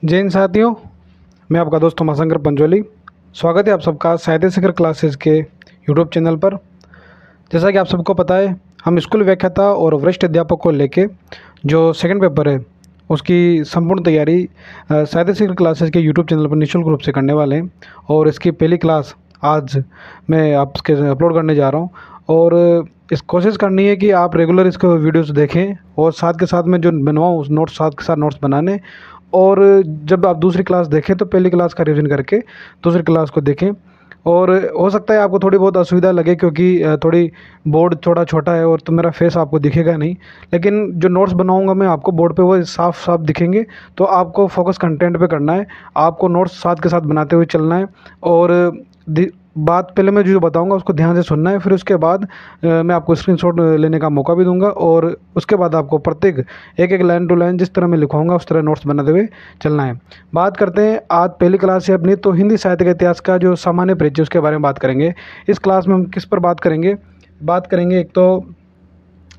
जय हिंद साथियों, मैं आपका दोस्त उमाशंकर पंचोली। स्वागत है आप सबका साहित्य शिखर क्लासेस के यूट्यूब चैनल पर। जैसा कि आप सबको पता है, हम स्कूल व्याख्याता और वरिष्ठ अध्यापक को लेके जो सेकंड पेपर है उसकी संपूर्ण तैयारी साहित्य शिखर क्लासेस के यूट्यूब चैनल पर निःशुल्क रूप से करने वाले हैं। और इसकी पहली क्लास आज मैं आपके अपलोड करने जा रहा हूँ। और इस कोशिश करनी है कि आप रेगुलर इसको वीडियोस देखें और साथ के साथ में जो बनवाऊँ उस नोट्स साथ के साथ नोट्स बनाने। और जब आप दूसरी क्लास देखें तो पहली क्लास का रिवीजन करके दूसरी क्लास को देखें। और हो सकता है आपको थोड़ी बहुत असुविधा लगे क्योंकि थोड़ी बोर्ड थोड़ा छोटा है और तो मेरा फेस आपको दिखेगा नहीं, लेकिन जो नोट्स बनाऊंगा मैं आपको बोर्ड पे वो साफ साफ दिखेंगे। तो आपको फोकस कंटेंट पे करना है, आपको नोट्स साथ के साथ बनाते हुए चलना है। और बात पहले मैं जो बताऊंगा उसको ध्यान से सुनना है, फिर उसके बाद मैं आपको स्क्रीनशॉट लेने का मौका भी दूंगा। और उसके बाद आपको प्रत्येक एक एक लाइन टू लाइन जिस तरह मैं लिखवाऊंगा उस तरह नोट्स बनाते हुए चलना है। बात करते हैं आज पहली क्लास है अपनी, तो हिंदी साहित्य के इतिहास का जो सामान्य परिचय उसके बारे में बात करेंगे। इस क्लास में हम किस पर बात करेंगे एक तो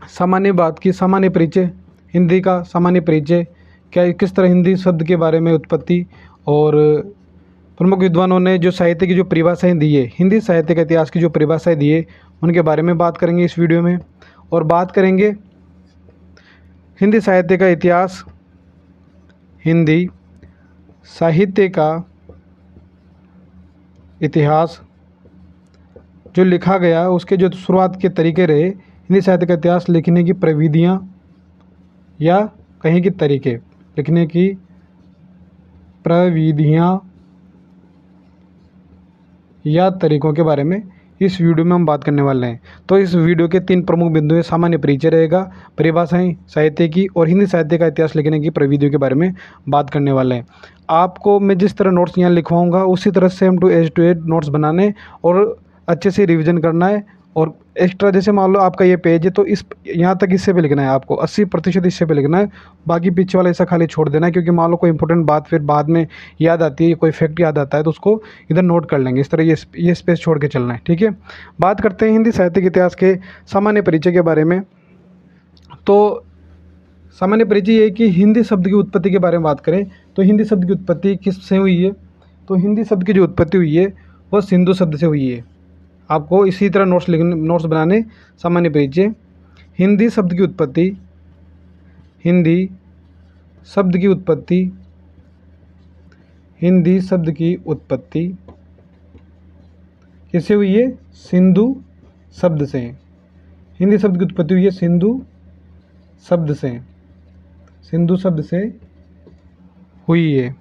सामान्य परिचय, हिंदी का सामान्य परिचय क्या, किस तरह हिंदी शब्द के बारे में उत्पत्ति और प्रमुख विद्वानों ने जो साहित्य की जो परिभाषाएं दी है, हिंदी साहित्य के इतिहास की जो परिभाषाएं दी है उनके बारे में बात करेंगे इस वीडियो में। और बात करेंगे हिंदी साहित्य का इतिहास, हिंदी साहित्य का इतिहास जो लिखा गया उसके जो शुरुआत के तरीके रहे, हिंदी साहित्य का इतिहास लिखने की प्रविधियाँ या कहीं की तरीके, लिखने की प्रविधियाँ या तरीकों के बारे में इस वीडियो में हम बात करने वाले हैं। तो इस वीडियो के 3 प्रमुख बिंदु हैं। सामान्य परिचय रहेगा, परिभाषाएं साहित्य की, और हिंदी साहित्य का इतिहास लिखने की प्रविधियों के बारे में बात करने वाले हैं। आपको मैं जिस तरह नोट्स यहाँ लिखवाऊंगा उसी तरह सेम टू एज नोट्स बनाने और अच्छे से रिविज़न करना है। और एक्स्ट्रा जैसे मान लो आपका ये पेज है तो इस यहाँ तक इससे पे लिखना है, आपको 80% इससे पे लिखना है, बाकी पीछे वाला ऐसा खाली छोड़ देना है। क्योंकि मान लो कोई इंपॉर्टेंट बात फिर बाद में याद आती है, कोई फैक्ट याद आता है तो उसको इधर नोट कर लेंगे। इस तरह ये स्पेस छोड़ के चलना है, ठीक है। बात करते हैं हिंदी साहित्य के इतिहास के सामान्य परिचय के बारे में। तो सामान्य परिचय ये है कि हिंदी शब्द की उत्पत्ति के बारे में बात करें तो हिंदी शब्द की उत्पत्ति किससे हुई है, तो हिंदी शब्द की जो उत्पत्ति हुई है वह सिंधु शब्द से हुई है। आपको इसी तरह नोट्स बनाने। सामान्य परिचय, हिंदी शब्द की उत्पत्ति, हिंदी शब्द की उत्पत्ति, हिंदी शब्द की उत्पत्ति किससे हुई है, सिंधु शब्द से। हिंदी शब्द की उत्पत्ति हुई है सिंधु शब्द से, सिंधु शब्द से हुई है।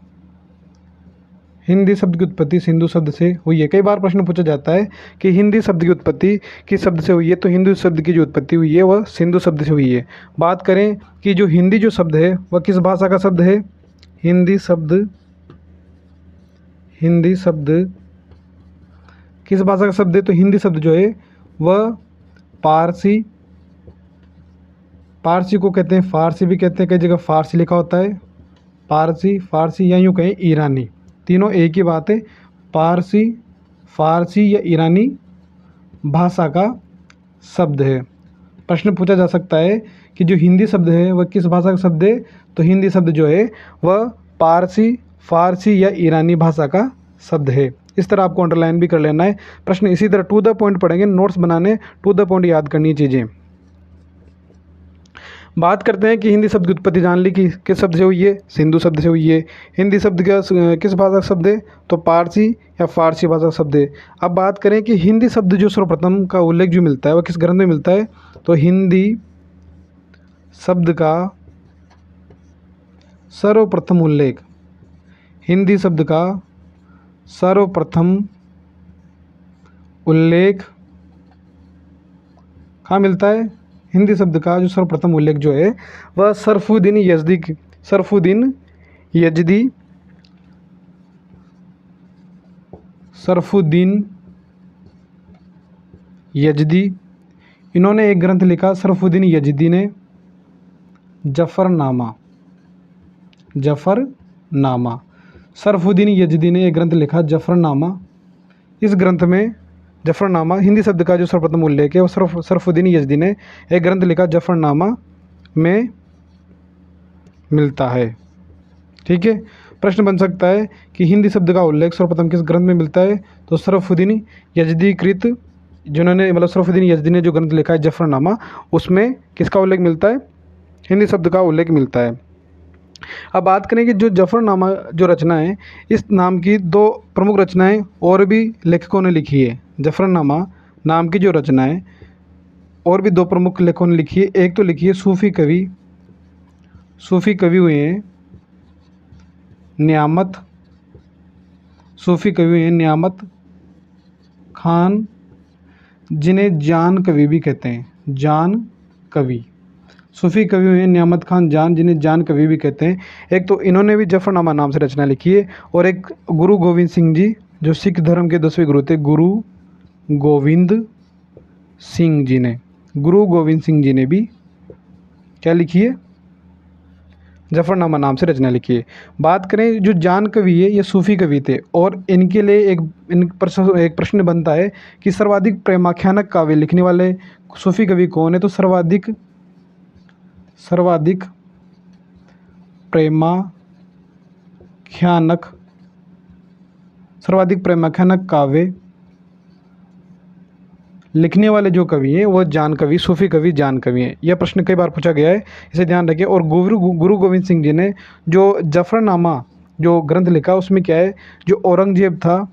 हिंदी शब्द की उत्पत्ति सिंधु शब्द से हुई है। कई बार प्रश्न पूछा जाता है कि हिंदी शब्द की उत्पत्ति किस शब्द से हुई है, तो हिंदी शब्द की जो उत्पत्ति हुई है वह सिंधु शब्द से हुई है। बात करें कि जो हिंदी जो शब्द है वह किस भाषा का शब्द है, हिंदी शब्द किस भाषा का शब्द है, तो हिंदी शब्द जो है वह पारसी को कहते हैं, फारसी भी कहते हैं, कई जगह फारसी लिखा होता है, फारसी या यूँ कहें ईरानी, तीनों एक ही बात है। पारसी, फारसी या ईरानी भाषा का शब्द है। प्रश्न पूछा जा सकता है कि जो हिंदी शब्द है वह किस भाषा का शब्द है, तो हिंदी शब्द जो है वह पारसी, फारसी या ईरानी भाषा का शब्द है। इस तरह आपको अंडरलाइन भी कर लेना है। प्रश्न इसी तरह टू द पॉइंट पढ़ेंगे, नोट्स बनाने, टू द पॉइंट याद करनी चीज़ें। बात करते हैं कि हिंदी शब्द की उत्पत्ति जान ली कि किस शब्द से हुई है, सिंधु शब्द से हुई है। हिंदी शब्द का किस भाषा का शब्द है, तो पारसी या फारसी भाषा का शब्द है। अब बात करें कि हिंदी शब्द जो सर्वप्रथम का उल्लेख जो मिलता है वह किस ग्रंथ में मिलता है, तो हिंदी शब्द का सर्वप्रथम उल्लेख, हिंदी शब्द का सर्वप्रथम उल्लेख कहाँ मिलता है, हिंदी शब्द का जो सर्वप्रथम उल्लेख जो है वह सरफुद्दीन यजदी, इन्होंने एक ग्रंथ लिखा, सरफुद्दीन यजदी ने जफरनामा। सरफुद्दीन यजदी ने एक ग्रंथ लिखा जफरनामा। इस ग्रंथ में जफरनामा, हिंदी शब्द का जो सर्वप्रथम उल्लेख है वो सरफुद्दीन यजदी ने एक ग्रंथ लिखा जफरनामा में मिलता है, ठीक है। प्रश्न बन सकता है कि हिंदी शब्द का उल्लेख सर्वप्रथम किस ग्रंथ में मिलता है? तो सरफुद्दीन यजदी कृत, जिन्होंने मतलब सरफुद्दीन यजदी ने जो ग्रंथ लिखा है जफरनामा, उसमें किसका उल्लेख मिलता है? हिंदी शब्द का उल्लेख मिलता है। अब बात करें कि जो जफरनामा जो रचना है, इस नाम की दो प्रमुख रचनाएं और भी लेखकों ने लिखी है। जफरनामा नाम की जो रचना है और भी दो प्रमुख लेखकों ने लिखी है। एक तो लिखी है सूफी कवि हुए हैं नियामत, सूफी कवि हुए हैं नियामत खान, जिन्हें जान कवि भी कहते हैं। जान कवि, सूफी कवि हुए हैं नियामत खान जान, जिन्हें जान कवि भी कहते हैं। एक तो इन्होंने भी जफरनामा नाम से रचना लिखी है, और एक गुरु गोविंद सिंह जी, जो सिख धर्म के 10वें गुरु थे, गुरु गोविंद सिंह जी ने, गुरु गोविंद सिंह जी ने भी क्या लिखी है? जफरनामा नाम से रचना लिखी है। बात करें जो जान कवि है, ये सूफी कवि थे, और इनके लिए एक प्रश्न बनता है कि सर्वाधिक प्रेमाख्यानक काव्य लिखने वाले सूफी कवि कौन है? तो सर्वाधिक प्रेमाख्यानक काव्य लिखने वाले जो कवि हैं वो जान कवि, सूफी कवि जान कवि हैं। यह प्रश्न कई बार पूछा गया है, इसे ध्यान रखिए। और गुरु गोविंद सिंह जी ने जो जफरनामा जो ग्रंथ लिखा, उसमें क्या है, जो औरंगजेब था,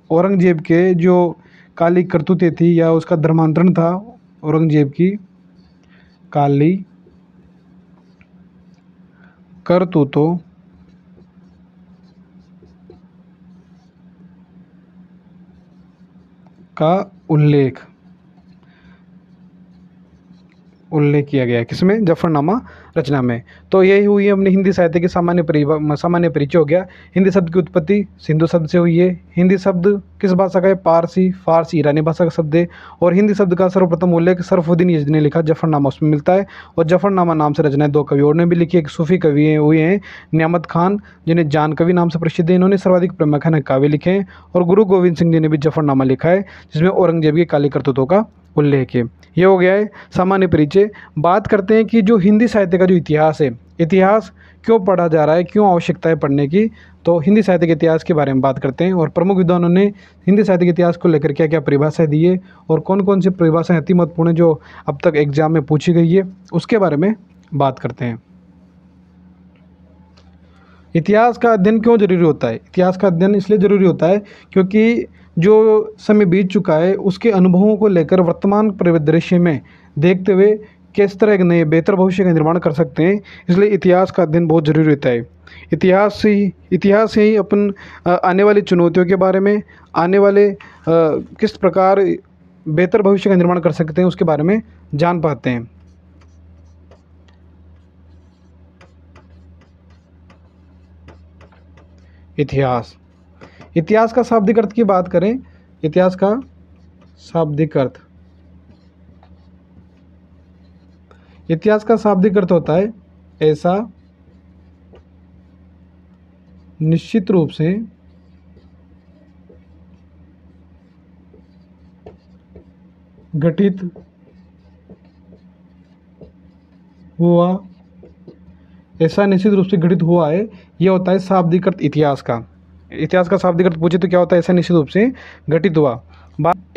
औरंगजेब के जो काली करतूतें थी या उसका धर्मांतरण था, औरंगजेब की काली करतूतों का उल्लेख किया गया है किसमें? जफरनामा रचना में। तो यही हुई है अपनी हिंदी साहित्य की सामान्य परिचय हो गया। हिंदी शब्द की उत्पत्ति सिंधु शब्द से हुई है। हिंदी शब्द किस भाषा का है? फारसी ईरानी भाषा का शब्द है। और हिंदी शब्द का सर्वप्रथम उल्लेख सरफुद्दीन यजदी ने लिखा जफरनामा, उसमें मिलता है। और जफरनामा नाम से रचनाएं दो कवि और ने भी लिखी। एक सूफी कवि हुए हैं नियामत खान, जिन्हें जान कवि नाम से प्रसिद्ध है, इन्होंने सर्वाधिक प्रेमाख्यानक काव्य लिखे हैं। और गुरु गोविंद सिंह जी ने भी जफरनामा लिखा है, जिसमें औरंगजेब की काली करतूतों का उल्लेख है। ये हो गया है सामान्य परिचय। बात करते हैं कि जो हिंदी साहित्य का जो इतिहास है, इतिहास क्यों पढ़ा जा रहा है, क्यों आवश्यकता है पढ़ने की, तो हिंदी साहित्य के इतिहास के बारे में बात करते हैं। और प्रमुख विद्वानों ने हिंदी साहित्य के इतिहास को लेकर क्या क्या परिभाषाएं दी है, और कौन कौन सी परिभाषाएं अति महत्वपूर्ण है जो अब तक एग्जाम में पूछी गई है, उसके बारे में बात करते हैं। इतिहास का अध्ययन क्यों जरूरी होता है? इतिहास का अध्ययन इसलिए जरूरी होता है क्योंकि जो समय बीत चुका है उसके अनुभवों को लेकर वर्तमान परिदृश्य में देखते हुए किस तरह एक नए बेहतर भविष्य का निर्माण कर सकते हैं, इसलिए इतिहास का अध्ययन बहुत जरूरी होता है। इतिहास से ही अपन आने वाली चुनौतियों के बारे में, आने वाले किस प्रकार बेहतर भविष्य का निर्माण कर सकते हैं, उसके बारे में जान पाते हैं। इतिहास का शाब्दिक अर्थ की बात करें, इतिहास का शाब्दिक अर्थ, इतिहास का शाब्दिक अर्थ होता है ऐसा निश्चित रूप से घटित हुआ, ऐसा निश्चित रूप से घटित हुआ है, यह होता है शाब्दिक अर्थ इतिहास का। इतिहास का शाब्दिक अर्थ पूछे तो क्या होता है? ऐसा निश्चित रूप से घटित हुआ।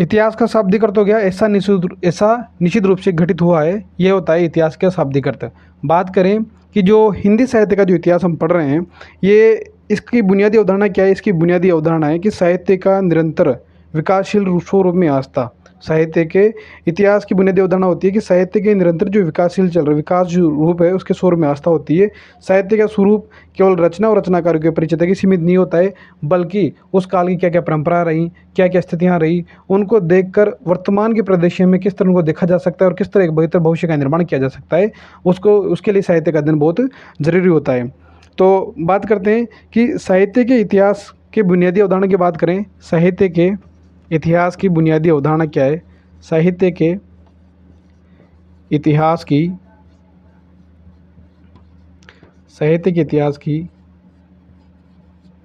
इतिहास का शाब्दिक अर्थ हो गया ऐसा निश्चित रूप से घटित हुआ है, यह होता है इतिहास का शाब्दिक अर्थ। बात करें कि जो हिंदी साहित्य का जो इतिहास हम पढ़ रहे हैं, ये इसकी बुनियादी अवधारणा क्या है? इसकी बुनियादी अवधारणा है कि साहित्य का निरंतर विकासशील स्वरूप में आस्था। साहित्य के इतिहास की बुनियादी अवधारणा होती है कि साहित्य के निरंतर जो विकास जो रूप है उसके स्वरूप में आस्था होती है। साहित्य का स्वरूप केवल रचना और रचनाकारों के परिचय तक ही सीमित नहीं होता है, बल्कि उस काल की क्या क्या परंपरा रही, क्या क्या स्थितियाँ रही, उनको देखकर वर्तमान के परिदृश्य में किस तरह उनको देखा जा सकता है और किस तरह एक बेहतर भविष्य का निर्माण किया जा सकता है, उसके लिए साहित्य का अध्ययन बहुत जरूरी होता है। तो बात करते हैं कि साहित्य के इतिहास के बुनियादी अवधारणा की बात करें। साहित्य के इतिहास की बुनियादी अवधारणा क्या है? साहित्य के इतिहास की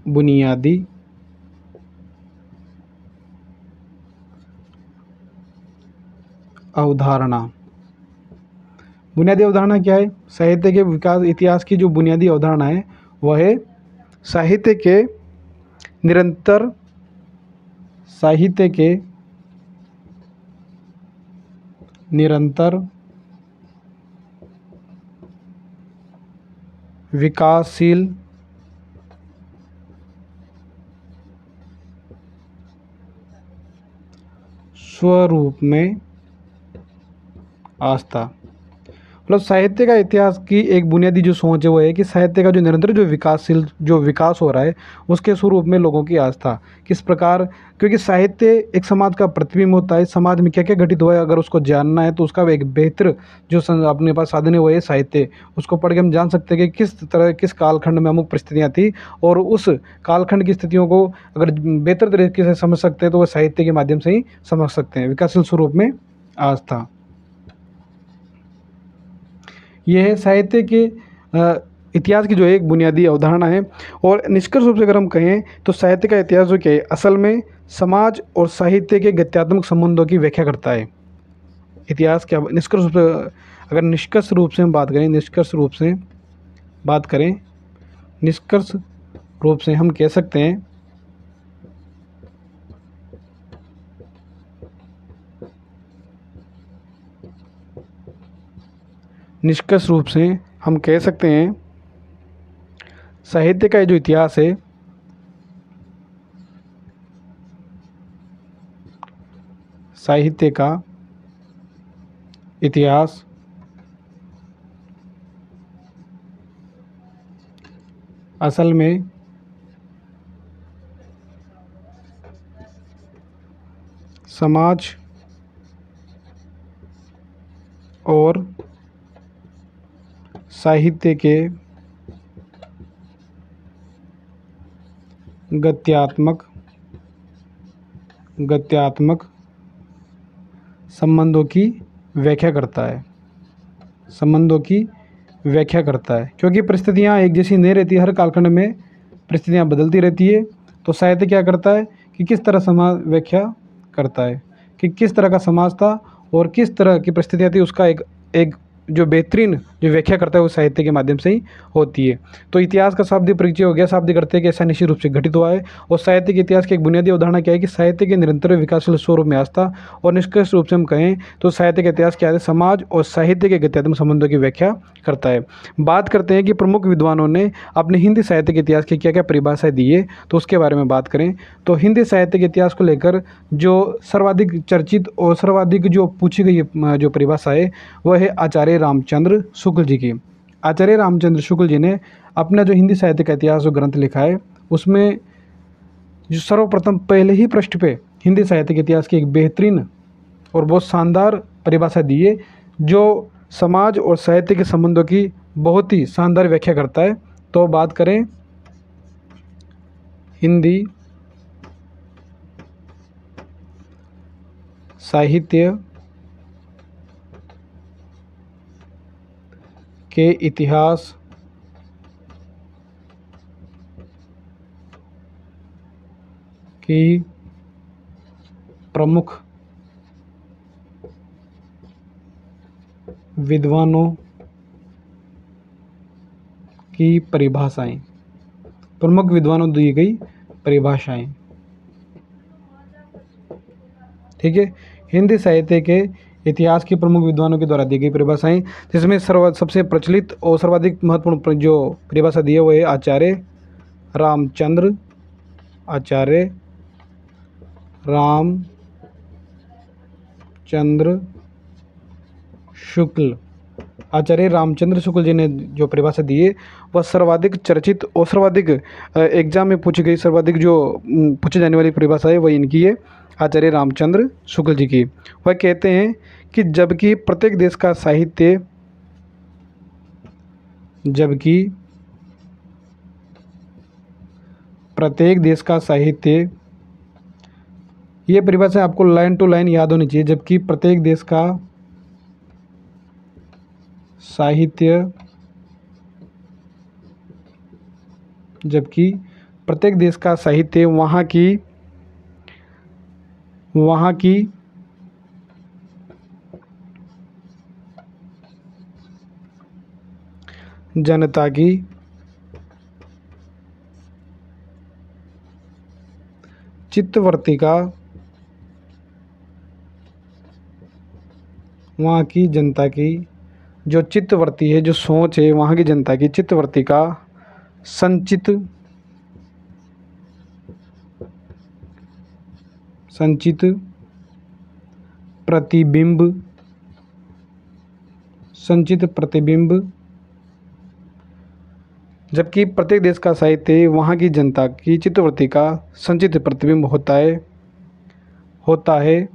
बुनियादी अवधारणा क्या है? साहित्य के इतिहास की जो बुनियादी अवधारणा है वह है साहित्य के निरंतर साहित्य के निरंतर विकासशील स्वरूप में आस्था। मतलब साहित्य का इतिहास की एक बुनियादी जो सोच है वो है कि साहित्य का जो निरंतर जो विकासशील जो विकास हो रहा है उसके स्वरूप में लोगों की आस्था किस प्रकार, क्योंकि साहित्य एक समाज का प्रतिबिंब होता है। समाज में क्या क्या घटित हुआ है अगर उसको जानना है तो उसका एक बेहतर जो अपने पास साधन है वो है साहित्य। उसको पढ़ के हम जान सकते हैं कि किस तरह किस कालखंड में अमुक परिस्थितियाँ थी, और उस कालखंड की स्थितियों को अगर बेहतर तरीके से समझ सकते हैं तो वह साहित्य के माध्यम से ही समझ सकते हैं। विकासशील स्वरूप में आस्था, यह है साहित्य के इतिहास की जो एक बुनियादी अवधारणा है। और निष्कर्ष रूप से अगर हम कहें तो साहित्य का इतिहास जो क्या है असल में समाज और साहित्य के गत्यात्मक संबंधों की व्याख्या करता है। इतिहास क्या निष्कर्ष रूप से, अगर निष्कर्ष रूप से हम बात करें, बात करें निष्कर्ष रूप से हम कह सकते हैं निष्कर्ष रूप से हम कह सकते हैं साहित्य का जो इतिहास है साहित्य का इतिहास असल में समाज और साहित्य के गत्यात्मक संबंधों की व्याख्या करता है। क्योंकि परिस्थितियाँ एक जैसी नहीं रहती, हर कालखंड में परिस्थितियाँ बदलती रहती है। तो साहित्य क्या करता है कि किस तरह समाज व्याख्या करता है कि किस तरह का समाज था और किस तरह की परिस्थितियाँ थी, उसका एक एक जो बेहतरीन जो व्याख्या करता है वो साहित्य के माध्यम से ही होती है। तो इतिहास का शाब्दिक परिचय हो गया, शाब्दिक अर्थ है कि ऐसा निश्चित रूप से घटित हुआ है। और साहित्य के इतिहास की एक बुनियादी अवधारणा क्या है कि साहित्य के निरंतर विकासशील स्वरूप में आस्था। और निष्कर्ष रूप से हम कहें तो साहित्य का इतिहास क्या है, समाज और साहित्य के गत्यात्मक संबंधों की व्याख्या करता है। बात करते हैं कि प्रमुख विद्वानों ने अपने हिंदी साहित्य के इतिहास की क्या क्या परिभाषाएं दी है, तो उसके बारे में बात करें तो हिंदी साहित्य के इतिहास को लेकर जो सर्वाधिक चर्चित और सर्वाधिक जो पूछी गई जो परिभाषा है वह है आचार्य रामचंद्र शुक्ल जी की। आचार्य रामचंद्र शुक्ल जी ने अपना जो हिंदी साहित्य का इतिहास जो ग्रंथ लिखा है उसमें जो सर्वप्रथम पहले ही पृष्ठ पे हिंदी साहित्य के इतिहास की एक बेहतरीन और बहुत शानदार परिभाषा दी है जो समाज और साहित्य के संबंधों की बहुत ही शानदार व्याख्या करता है। तो बात करें हिंदी साहित्य के इतिहास की प्रमुख विद्वानों की परिभाषाएं, प्रमुख विद्वानों दी गई परिभाषाएं, ठीक है। हिंदी साहित्य के इतिहास की प्रमुख विद्वानों के द्वारा दी गई परिभाषाएं, जिसमें सबसे प्रचलित और सर्वाधिक महत्वपूर्ण जो परिभाषा दी है वो है रामचंद्र आचार्य रामचंद्र शुक्ल आचार्य रामचंद्र शुक्ल जी ने जो परिभाषा दी है वह सर्वाधिक चर्चित और सर्वाधिक एग्जाम में पूछी गई सर्वाधिक जो पूछी जाने वाली परिभाषा है वह इनकी है, आचार्य रामचंद्र शुक्ल जी की। वह कहते हैं कि जबकि प्रत्येक देश का साहित्य, ये परिभाषा आपको लाइन टू लाइन याद होनी चाहिए। जबकि प्रत्येक देश का साहित्य वहाँ की जनता की चित्तवृत्ति का वहाँ की जनता की जो चित्तवृत्ति है, जो सोच है वहाँ की जनता की चित्तवृत्ति का संचित प्रतिबिंब, जबकि प्रत्येक देश का साहित्य वहाँ की जनता की चित्तवृत्ति का संचित प्रतिबिंब होता है।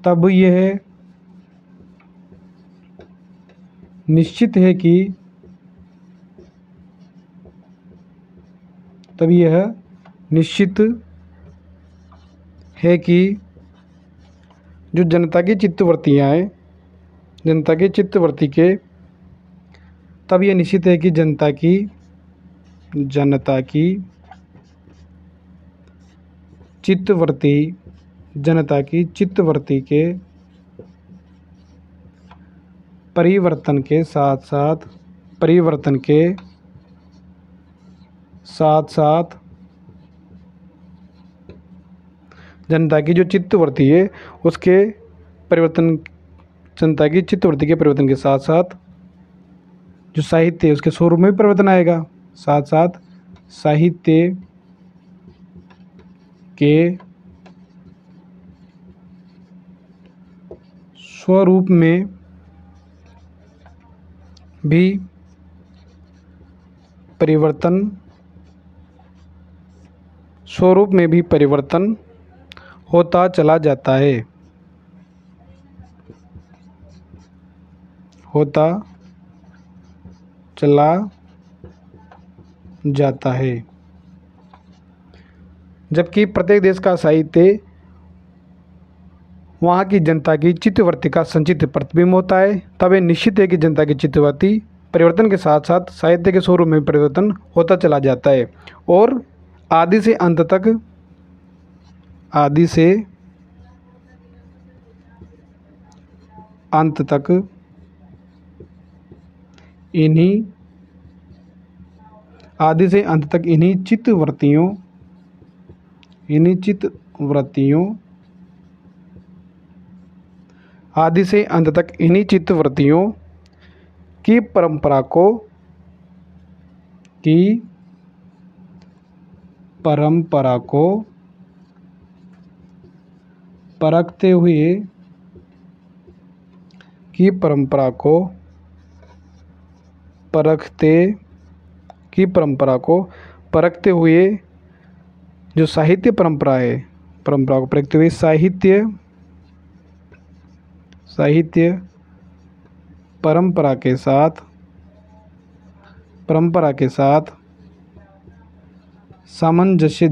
तब यह निश्चित है कि जो जनता की चित्तवृत्तियाँ हैं, जनता की चित्तवृत्ति के तब यह निश्चित है कि जनता की चित्तवृत्ति के परिवर्तन के साथ साथ जनता की जो चित्तवृत्ति है उसके परिवर्तन, जनता की चित्तवृत्ति के परिवर्तन के साथ साथ जो साहित्य है उसके स्वरूप में भी परिवर्तन आएगा। साथ साथ साहित्य के स्वरूप में भी परिवर्तन होता चला जाता है। जबकि प्रत्येक देश का साहित्य वहाँ की जनता की चित्तवृत्ति का संचित प्रतिबिंब होता है। तब यह निश्चित है कि जनता की चित्तवृत्ति परिवर्तन के साथ साथ साहित्य के स्वरूप में परिवर्तन होता चला जाता है और आदि से अंत तक इन्हीं चित्तवृत्तियों की परंपरा को परखते हुए जो साहित्य परंपरा है, परंपरा को परखते हुए साहित्य परंपरा के साथ सामंजस्य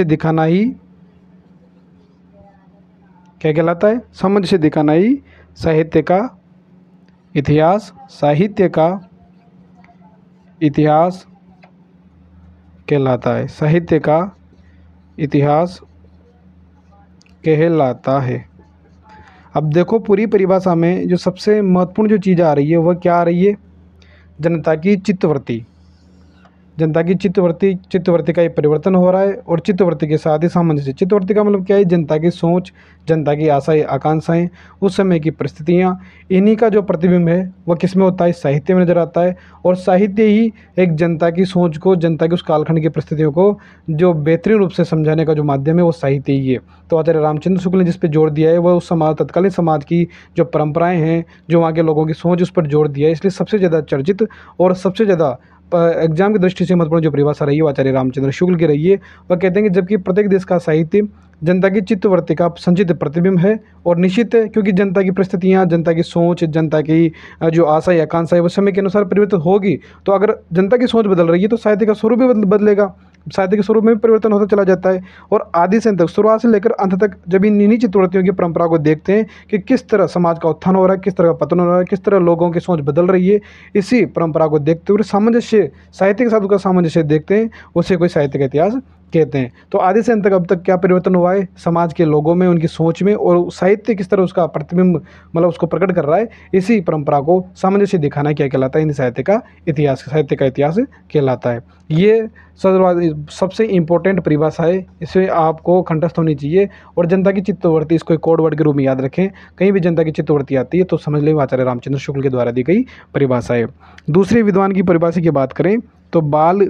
दिखाना ही क्या कहलाता है? सामंजस्य दिखाना ही साहित्य का इतिहास कहलाता है। साहित्य का इतिहास कहलाता है। अब देखो पूरी परिभाषा में जो सबसे महत्वपूर्ण जो चीज़ आ रही है वह क्या आ रही है? जनता की चित्तवृत्ति का ये परिवर्तन हो रहा है और चित्तवृत्ति के साथ ही सामंजस्य। चित्तवृत्ति का मतलब क्या है? जनता की सोच, जनता की आशाएं आकांक्षाएं, उस समय की परिस्थितियाँ, इन्हीं का जो प्रतिबिंब है वह किस में होता है? साहित्य में नजर आता है। और साहित्य ही एक जनता की सोच को, जनता की उस कालखंड की परिस्थितियों को जो बेहतरीन रूप से समझाने का जो माध्यम है वो साहित्य ही है। तो आचार्य रामचंद्र शुक्ल ने जिस पर जोर दिया है वह उस तत्कालीन समाज की जो परंपराएं हैं, जो वहाँ के लोगों की सोच, उस पर जोर दिया है। इसलिए सबसे ज़्यादा चर्चित और सबसे ज़्यादा एग्जाम की दृष्टि से महत्वपूर्ण जो परिभाषा रही है वो आचार्य रामचंद्र शुक्ल की रही है। वह कहते हैं कि जबकि प्रत्येक देश का साहित्य जनता की चित्तवृत्ति का संचित प्रतिबिंब है और निश्चित है, क्योंकि जनता की परिस्थितियाँ, जनता की सोच, जनता की जो आशा या आकांक्षा है वो समय के अनुसार परिवर्तित होगी। तो अगर जनता की सोच बदल रही है तो साहित्य का स्वरूप भी बदलेगा, साहित्य के स्वरूप में भी परिवर्तन होता चला जाता है। और आदि से अंत तक, शुरुआत से लेकर अंत तक जब इन्हीं चित्तवृत्तियों की परंपरा को देखते हैं कि किस तरह समाज का उत्थान हो रहा है, किस तरह का पतन हो रहा है, किस तरह लोगों की सोच बदल रही है, इसी परंपरा को देखते हुए सामंजस्य, साहित्य के साथ उसका सामंजस्य देखते हैं, उसे कोई साहित्य का इतिहास कहते हैं। तो आदि से अंत तक अब तक क्या परिवर्तन हुआ है समाज के लोगों में, उनकी सोच में, और साहित्य किस तरह उसका प्रतिबिंब मतलब उसको प्रकट कर रहा है, इसी परंपरा को सामंजस्य दिखाना क्या कहलाता है, हिंदी साहित्य का इतिहास, साहित्य का इतिहास कहलाता है। ये सबसे इम्पोर्टेंट परिभाषा है, इसे आपको कंठस्थ होनी चाहिए। और जनता की चित्तवृत्ति, इसको एक कोड वर्ड के रूप में याद रखें, कहीं भी जनता की चित्तवृत्ति आती है तो समझ लें आचार्य रामचंद्र शुक्ल के द्वारा दी गई परिभाषा है। दूसरे विद्वान की परिभाषा की बात करें तो बाल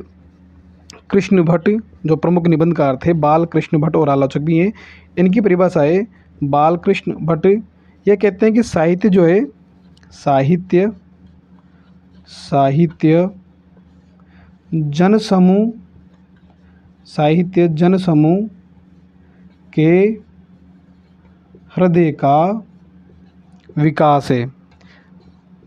कृष्ण भट्ट, जो प्रमुख निबंधकार थे, बाल कृष्ण भट्ट और आलोचक भी हैं, इनकी परिभाषा है बाल कृष्ण भट्ट। ये कहते हैं कि साहित्य जो है, साहित्य जनसमूह, साहित्य जनसमूह के हृदय का विकास है।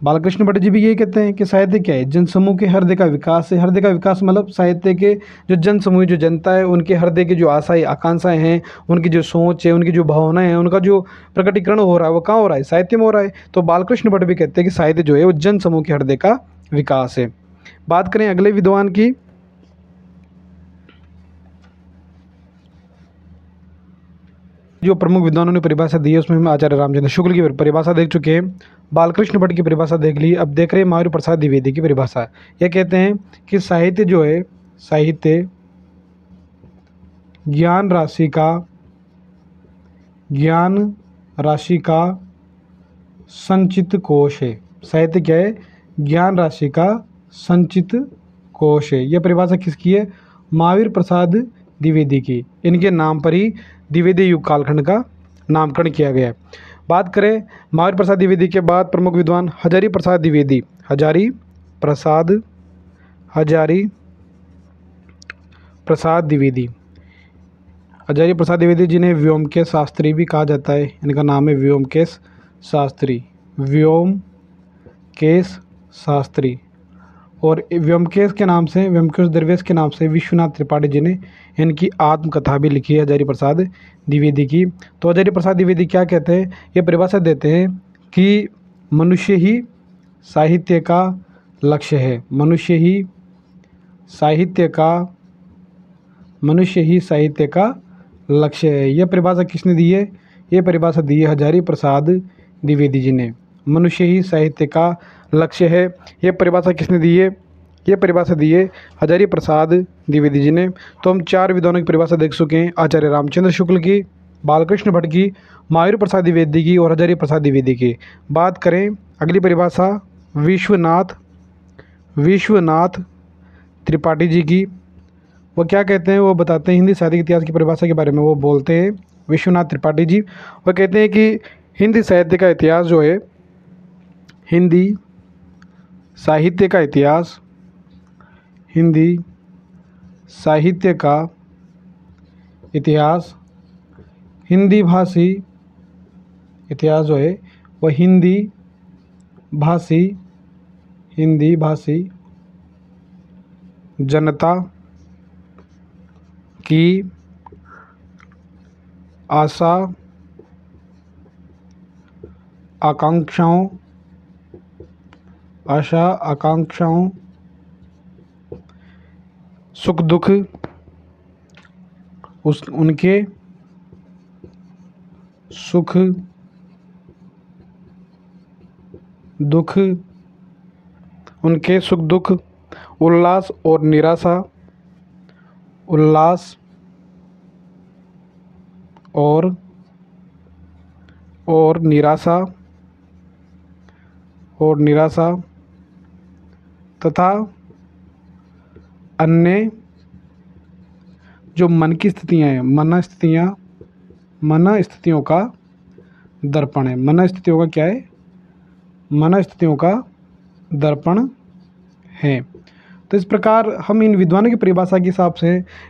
बालकृष्ण भट्ट जी भी ये कहते हैं कि साहित्य क्या है, जनसमूह के हृदय का विकास है। हृदय का विकास मतलब साहित्य के जो जनसमूह, जो जनता है, उनके हृदय की जो आशाएं आकांक्षाएं हैं, उनकी जो सोच है, उनकी जो भावनाएं हैं, उनका जो प्रकटीकरण हो रहा है वो कहाँ हो रहा है, साहित्य में हो रहा है। तो बालकृष्ण भट्ट भी कहते हैं कि साहित्य जो है वो जनसमूह के हृदय का विकास है। बात करें अगले विद्वान की, जो प्रमुख विद्वानों ने परिभाषा दी है उसमें हम आचार्य रामचंद्र शुक्ल की परिभाषा देख चुके हैं, बालकृष्ण भट्ट की परिभाषा देख ली। अब देख रहे हैं महावीर प्रसाद द्विवेदी की परिभाषा। यह कहते हैं कि साहित्य जो है, साहित्य ज्ञान राशि का संचित कोश है। साहित्य क्या है, ज्ञान राशि का संचित कोश है। यह परिभाषा किसकी है, महावीर प्रसाद द्विवेदी की। इनके नाम पर ही द्विवेदी युग कालखंड का नामकरण किया गया है। बात करें महावीर प्रसाद द्विवेदी के बाद प्रमुख विद्वान हजारी प्रसाद द्विवेदी, हजारी प्रसाद द्विवेदी, हजारी प्रसाद द्विवेदी जिन्हें व्योमकेश शास्त्री भी कहा जाता है। इनका नाम है व्योमकेश शास्त्री, व्योमकेश शास्त्री। और व्योमकेश के नाम से, व्योमकेश दरवेश के नाम से विश्वनाथ त्रिपाठी जी ने इनकी आत्मकथा भी लिखी है, हजारी प्रसाद द्विवेदी की। तो हजारी प्रसाद द्विवेदी क्या कहते हैं, ये परिभाषा देते हैं कि मनुष्य ही साहित्य का लक्ष्य है, मनुष्य ही साहित्य का लक्ष्य है। यह परिभाषा किसने दी है, ये परिभाषा दी है हजारी प्रसाद द्विवेदी जी ने, मनुष्य ही साहित्य का लक्ष्य है। ये परिभाषा किसने दी है, ये परिभाषा दी है हजारी प्रसाद द्विवेदी जी ने। तो हम 4 विद्वानों की परिभाषा देख चुके हैं, आचार्य रामचंद्र शुक्ल की, बालकृष्ण भट्ट की, महावीर प्रसाद द्विवेदी की और हजारी प्रसाद द्विवेदी की। बात करें अगली परिभाषा विश्वनाथ त्रिपाठी जी की। वो क्या कहते हैं, वो बताते हैं हिंदी साहित्य के इतिहास की परिभाषा के बारे में। वो बोलते हैं, विश्वनाथ त्रिपाठी जी वो कहते हैं कि हिंदी साहित्य का इतिहास जो है, हिंदी साहित्य का इतिहास, हिंदी साहित्य का इतिहास, हिंदी भाषी इतिहास जो है वह हिंदी भाषी जनता की आशा आकांक्षाओं सुख दुख उनके सुख दुख, उल्लास और निराशा तथा अन्य जो मन की स्थितियाँ हैं, मन स्थितियों का दर्पण है। मन स्थितियों का क्या है, मन स्थितियों का दर्पण है। तो इस प्रकार हम इन विद्वानों की परिभाषा के हिसाब से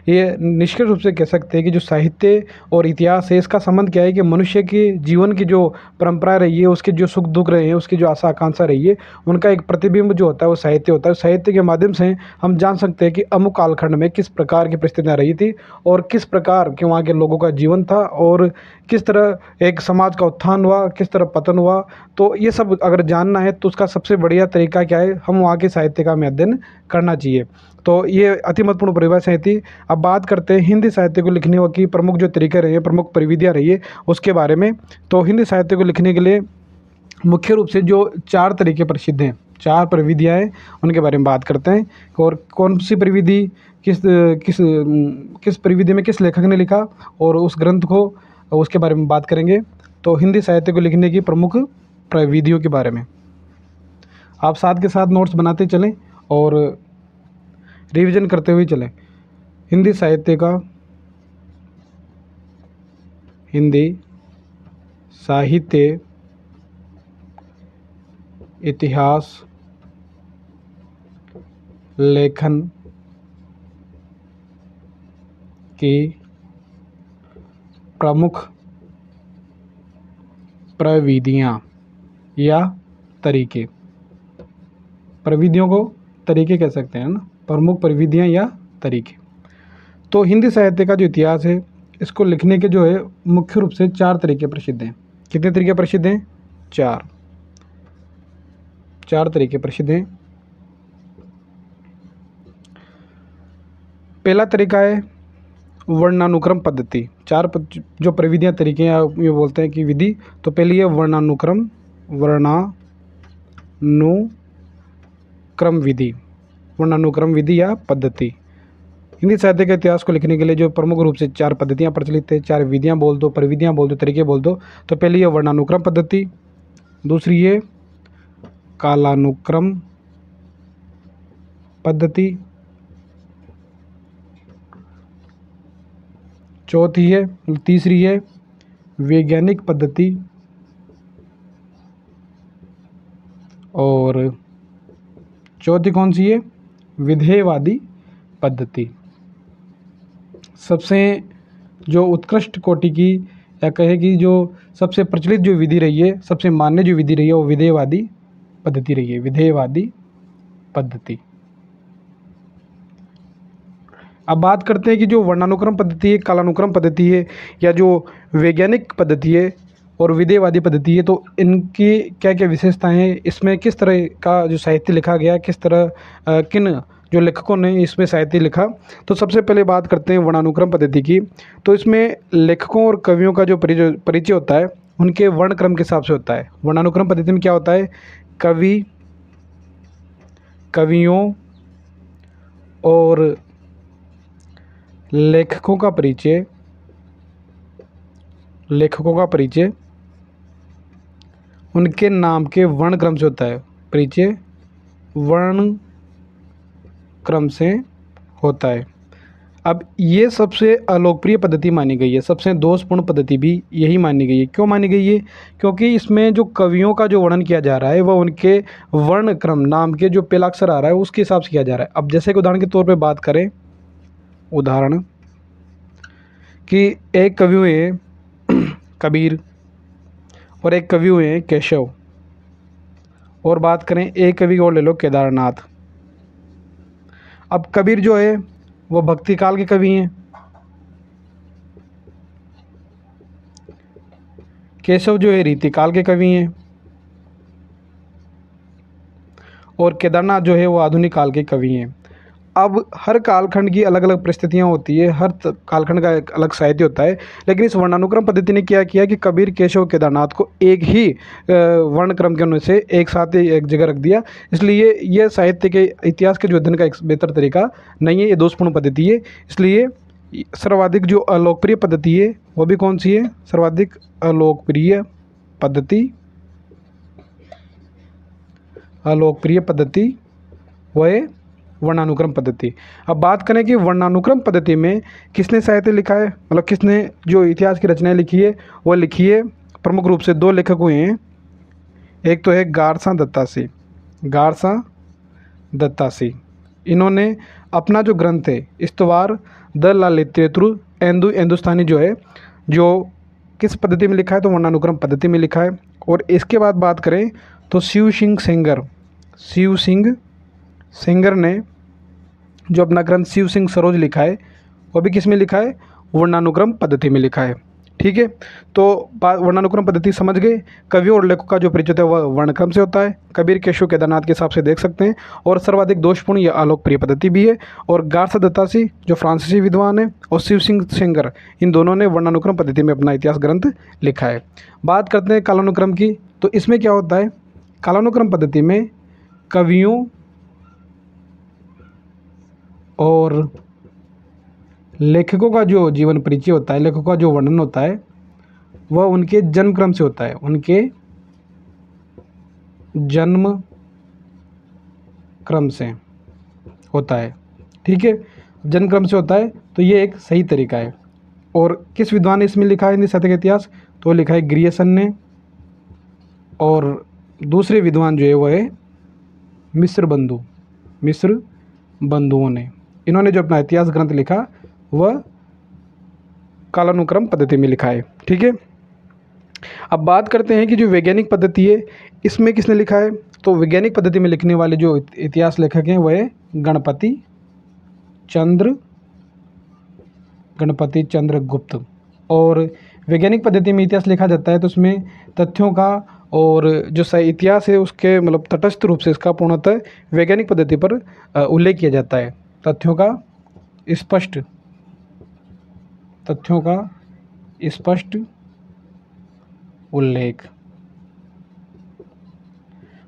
ये निष्कर्ष रूप से कह सकते हैं कि जो साहित्य और इतिहास है, इसका संबंध क्या है कि मनुष्य के जीवन की जो परंपरा रही है, उसके जो सुख दुख रहे हैं, उसकी जो आशा आकांक्षा रही है, उनका एक प्रतिबिंब जो होता है वो साहित्य होता है। साहित्य के माध्यम से हम जान सकते हैं कि अमुक कालखंड में किस प्रकार की परिस्थितियाँ रही थी और किस प्रकार के वहाँ के लोगों का जीवन था और किस तरह एक समाज का उत्थान हुआ, किस तरह पतन हुआ। तो ये सब अगर जानना है तो उसका सबसे बढ़िया तरीका क्या है, हम वहाँ के साहित्य का अध्ययन करना पढ़ना चाहिए। तो ये अति महत्वपूर्ण परिभाषाएँ थी। अब बात करते हैं हिंदी साहित्य को लिखने की प्रमुख जो तरीके रहे हैं, प्रमुख प्रविधियाँ रही है उसके बारे में। तो हिंदी साहित्य को लिखने के लिए मुख्य रूप से जो 4 तरीके प्रसिद्ध हैं, 4 प्रविधियाँ हैं, उनके बारे में बात करते हैं। और कौन सी प्रविधि किस किस किस प्रविधि में किस लेखक ने लिखा और उस ग्रंथ को, उसके बारे में बात करेंगे। तो हिंदी साहित्य को लिखने की प्रमुख प्रविधियों के बारे में आप साथ के साथ नोट्स बनाते चलें और रिवीजन करते हुए चलें। हिंदी साहित्य इतिहास लेखन की प्रमुख प्रविधियाँ या तरीके, प्रविधियों को तरीके कह सकते हैं ना, प्रमुख प्रविधियाँ या तरीके। तो हिंदी साहित्य का जो इतिहास है, इसको लिखने के जो है मुख्य रूप से 4 तरीके प्रसिद्ध हैं। कितने तरीके प्रसिद्ध हैं? 4 तरीके प्रसिद्ध हैं। पहला तरीका है वर्णानुक्रम पद्धति। 4 जो प्रविधियाँ तरीके हैं, ये बोलते हैं कि विधि। तो पहली है वर्णानुक्रम विधि या पद्धति। हिंदी साहित्य के इतिहास को लिखने के लिए जो प्रमुख रूप से 4 पद्धतियाँ प्रचलित है, 4 विधियाँ बोल दो, प्रविधियाँ बोल दो, तरीके बोल दो। तो पहली है वर्णानुक्रम पद्धति, दूसरी है कालानुक्रम पद्धति, तीसरी है वैज्ञानिक पद्धति और चौथी कौन सी है? विधेयवादी पद्धति। सबसे जो उत्कृष्ट कोटि की या कहे कि जो सबसे प्रचलित जो विधि रही है, सबसे मान्य जो विधि रही है, वो विधेयवादी पद्धति रही है। विधेयवादी पद्धति। अब बात करते हैं कि जो वर्णानुक्रम पद्धति है, कालानुक्रम पद्धति है, या जो वैज्ञानिक पद्धति है और विधेयवादी पद्धति है, तो इनकी क्या क्या विशेषताएं हैं, इसमें किस तरह का जो साहित्य लिखा गया, किस तरह किन जो लेखकों ने इसमें साहित्य लिखा। तो सबसे पहले बात करते हैं वर्णानुक्रम पद्धति की। तो इसमें लेखकों और कवियों का जो परिचय होता है, उनके वर्ण क्रम के हिसाब से होता है। वर्णानुक्रम पद्धति में क्या होता है? कवियों और लेखकों का परिचय उनके नाम के वर्ण क्रम से होता है। परिचय वर्ण क्रम से होता है। अब ये सबसे अलोकप्रिय पद्धति मानी गई है, सबसे दोषपूर्ण पद्धति भी यही मानी गई है। क्यों मानी गई है? क्योंकि इसमें जो कवियों का जो वर्णन किया जा रहा है, वह उनके वर्ण क्रम, नाम के जो पहला अक्षर आ रहा है उसके हिसाब से किया जा रहा है। अब जैसे कि उदाहरण के तौर पे बात करें, उदाहरण कि एक कवि हुए कबीर और एक कवि हुए केशव, और बात करें एक कवि और ले लो केदारनाथ। अब कबीर जो है वो भक्ति काल के कवि हैं, केशव जो है रीति काल के कवि हैं, और केदारनाथ जो है वो आधुनिक काल के कवि हैं। अब हर कालखंड की अलग अलग परिस्थितियाँ होती है, हर कालखंड का एक अलग साहित्य होता है। लेकिन इस वर्णानुक्रम पद्धति ने क्या किया कि कबीर, केशव, केदारनाथ को एक ही वर्ण क्रम के अनुसार से एक साथ एक जगह रख दिया। इसलिए यह साहित्य के इतिहास के जो अध्ययन का एक बेहतर तरीका नहीं है, ये दोषपूर्ण पद्धति है। इसलिए सर्वाधिक जो अलोकप्रिय पद्धति है वो भी कौन सी है? सर्वाधिक अलोकप्रिय पद्धति वह है वर्णानुक्रम पद्धति। अब बात करें कि वर्णानुक्रम पद्धति में किसने साहित्य लिखा है, मतलब किसने जो इतिहास की रचनाएं लिखी है, वो लिखी है प्रमुख रूप से 2 लेखक हुए हैं। एक तो है गारसा दत्तासी। इन्होंने अपना जो ग्रंथ है इस्तवार द ललितेतुर हिंदुस्तानी जो है, जो किस पद्धति में लिखा है? तो वर्णानुक्रम पद्धति में लिखा है। और इसके बाद बात करें तो शिव सिंह सेंगर ने जो अपना ग्रंथ शिव सिंह सरोज लिखा है, वो भी किस में लिखा है? वर्णानुक्रम पद्धति में लिखा है। ठीक है, तो वर्णानुक्रम पद्धति समझ गए। कवियों और लेखकों का जो परिचय है वह वर्णक्रम से होता है, कबीर केशव केदारनाथ के हिसाब से देख सकते हैं। और सर्वाधिक दोषपूर्ण या अलोकप्रिय पद्धति भी है। और गार्थ दत्तासी जो फ्रांसीसी विद्वान है और शिव सिंह सेंगर, इन दोनों ने वर्णानुक्रम पद्धति में अपना इतिहास ग्रंथ लिखा है। बात करते हैं कालानुक्रम की, तो इसमें क्या होता है, कालानुक्रम पद्धति में कवियों और लेखकों का जो जीवन परिचय होता है, लेखकों का जो वर्णन होता है, वह उनके जन्म क्रम से होता है, उनके जन्म क्रम से होता है। ठीक है, जन्म क्रम से होता है, तो ये एक सही तरीका है। और किस विद्वान ने इसमें लिखा है हिंदी साहित्य का इतिहास, तो लिखा है ग्रियर्सन ने। और दूसरे विद्वान जो है वह है मिस्र बंधुओं ने। इन्होंने जो अपना इतिहास ग्रंथ लिखा वह कालानुक्रम पद्धति में लिखा है। ठीक है, अब बात करते हैं कि जो वैज्ञानिक पद्धति है इसमें किसने लिखा है, तो वैज्ञानिक पद्धति में लिखने वाले जो इतिहास लेखक हैं वह है गणपति चंद्र गुप्त। और वैज्ञानिक पद्धति में इतिहास लिखा जाता है तो उसमें तथ्यों का और जो सही इतिहास है उसके मतलब तटस्थ रूप से इसका पूर्णतः वैज्ञानिक पद्धति पर उल्लेख किया जाता है। तथ्यों का स्पष्ट उल्लेख।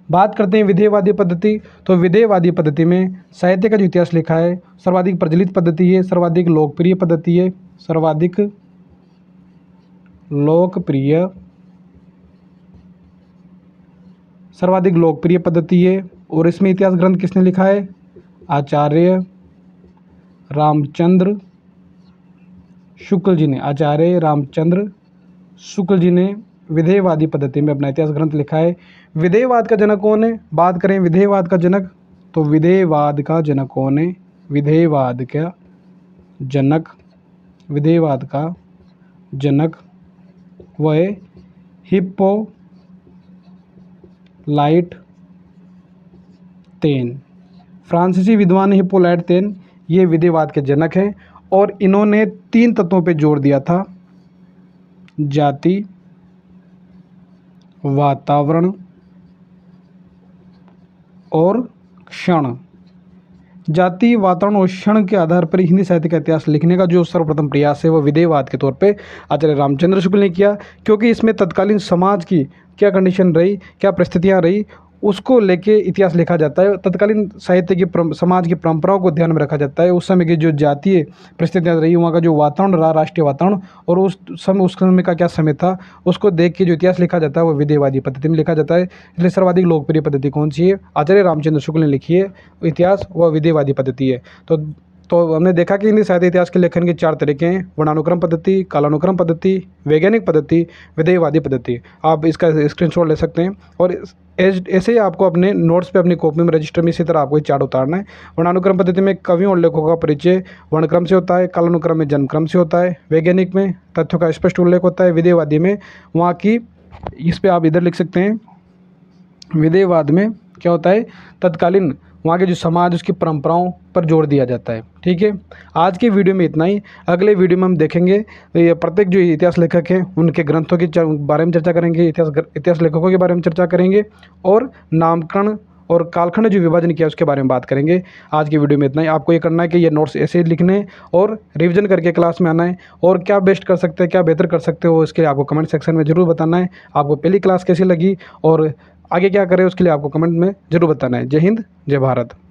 बात करते हैं विधेयवादी पद्धति, तो विधेयवादी पद्धति में साहित्य का जो इतिहास लिखा है सर्वाधिक प्रचलित पद्धति है, सर्वाधिक लोकप्रिय पद्धति है, सर्वाधिक लोकप्रिय पद्धति है। और इसमें इतिहास ग्रंथ किसने लिखा है, आचार्य रामचंद्र शुक्ल जी ने विधेयवादी पद्धति में अपना इतिहास ग्रंथ लिखा है। विधेयवाद का जनक कौन है, बात करें विधेयवाद का जनक, तो विधेयवाद का जनक कौन है, विधेयवाद का जनक वह है हिप्पोलाइट तेन। फ्रांसीसी विद्वान हिप्पोलाइट तेन ये विधेयवाद के जनक हैं। और इन्होंने 3 तत्वों पे जोर दिया था, जाति, वातावरण और क्षण। जाति, वातावरण और क्षण के आधार पर हिंदी साहित्य का इतिहास लिखने का जो सर्वप्रथम प्रयास है वह विधेयवाद के तौर पे आचार्य रामचंद्र शुक्ल ने किया, क्योंकि इसमें तत्कालीन समाज की क्या कंडीशन रही, क्या परिस्थितियां रही, उसको लेके इतिहास लिखा जाता है। तत्कालीन साहित्य की समाज की परंपराओं को ध्यान में रखा जाता है। उस समय की जो जातीय परिस्थितियाँ रही, वहाँ का जो वातावरण रहा, राष्ट्रीय वातावरण, और उस समय का क्या समय था, उसको देख के जो इतिहास लिखा जाता है वो विधेयवादी पद्धति में लिखा जाता है। इसलिए सर्वाधिक लोकप्रिय पद्धति कौन सी है, आचार्य रामचंद्र शुक्ल ने लिखी है इतिहास, वह विधेयवादी पद्धति है। तो हमने देखा कि हिंदी साहित्य इतिहास के लेखन के 4 तरीके हैं, वर्णानुक्रम पद्धति, कालानुक्रम पद्धति, वैज्ञानिक पद्धति, विधेयवादी पद्धति। आप इसका स्क्रीनशॉट ले सकते हैं और ऐसे ही आपको अपने नोट्स पे अपनी कॉपी में रजिस्टर में इसी तरह आपको ये चार्ट उतारना है। वर्णानुक्रम पद्धति में कवियों और लेखकों का परिचय वर्णक्रम से होता है, कालानुक्रम में जन्मक्रम से होता है, वैज्ञानिक में तथ्यों का स्पष्ट उल्लेख होता है, विधेयवादी में वहाँ की, इस पर आप इधर लिख सकते हैं, विधेयवाद में क्या होता है, तत्कालीन वहाँ के जो समाज उसकी परंपराओं पर जोर दिया जाता है। ठीक है, आज के वीडियो में इतना ही। अगले वीडियो में हम देखेंगे प्रत्येक जो इतिहास लेखक हैं उनके ग्रंथों के बारे में चर्चा करेंगे, इतिहास लेखकों के बारे में चर्चा करेंगे और नामकरण और कालखंड जो विभाजन किया उसके बारे में बात करेंगे। आज की वीडियो में इतना ही। आपको ये करना है कि ये नोट्स ऐसे ही लिखने और रिवीजन करके क्लास में आना है, और क्या बेस्ट कर सकते हैं, क्या बेहतर कर सकते हो, इसके लिए आपको कमेंट सेक्शन में ज़रूर बताना है। आपको पहली क्लास कैसी लगी और आगे क्या करें उसके लिए आपको कमेंट में ज़रूर बताना है। जय हिंद, जय भारत।